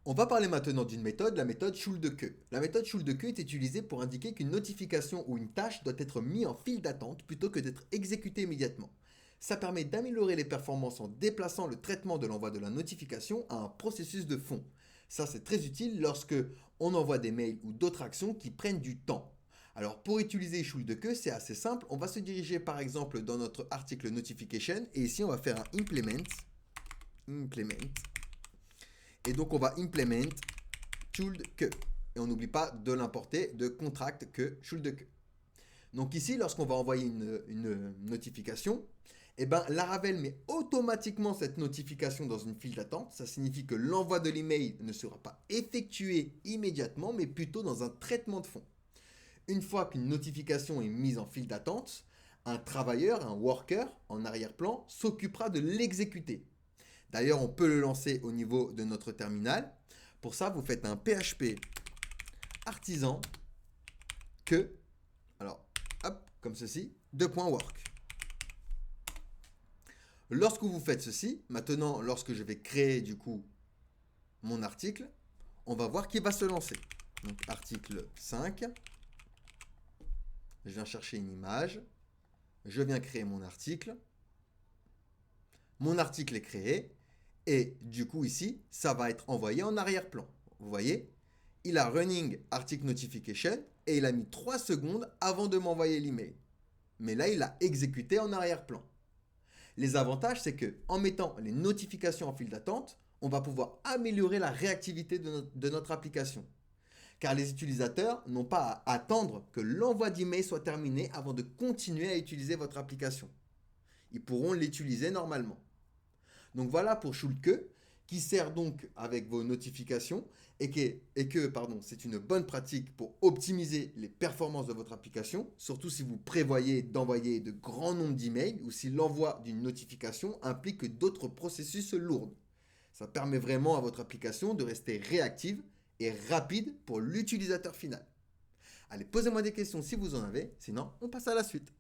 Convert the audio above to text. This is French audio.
On va parler maintenant d'une méthode, la méthode Schulze-Queux. La méthode Schulze-Queux est utilisée pour indiquer qu'une notification ou une tâche doit être mise en file d'attente plutôt que d'être exécutée immédiatement. Ça permet d'améliorer les performances en déplaçant le traitement de l'envoi de la notification à un processus de fond. Ça, c'est très utile lorsque on envoie des mails ou d'autres actions qui prennent du temps. Alors pour utiliser Schulze-Queux, c'est assez simple. On va se diriger par exemple dans notre article notification et ici on va faire un implement. Et donc on va implement Schulze-Queux. Et on n'oublie pas de l'importer de contract que Schulze-Queux. Donc ici, lorsqu'on va envoyer une notification, eh ben, Laravel met automatiquement cette notification dans une file d'attente. Ça signifie que l'envoi de l'email ne sera pas effectué immédiatement, mais plutôt dans un traitement de fond. Une fois qu'une notification est mise en file d'attente, un travailleur, un worker en arrière-plan, s'occupera de l'exécuter. D'ailleurs, on peut le lancer au niveau de notre terminal. Pour ça, vous faites un PHP artisan que, alors, hop, comme ceci, 2.work. Lorsque vous faites ceci, maintenant, lorsque je vais créer du coup mon article, on va voir qu'il va se lancer. Donc, article 5. Je viens chercher une image. Je viens créer mon article. Mon article est créé. Et du coup, ici, ça va être envoyé en arrière-plan. Vous voyez, il a running article notification et il a mis 3 secondes avant de m'envoyer l'email. Mais là, il a exécuté en arrière-plan. Les avantages, c'est que en mettant les notifications en file d'attente, on va pouvoir améliorer la réactivité de notre application. Car les utilisateurs n'ont pas à attendre que l'envoi d'email soit terminé avant de continuer à utiliser votre application. Ils pourront l'utiliser normalement. Donc voilà pour Schulze, qui sert donc avec vos notifications et que c'est une bonne pratique pour optimiser les performances de votre application, surtout si vous prévoyez d'envoyer de grands nombres d'emails ou si l'envoi d'une notification implique d'autres processus lourds. Ça permet vraiment à votre application de rester réactive et rapide pour l'utilisateur final. Allez, posez-moi des questions si vous en avez, sinon on passe à la suite.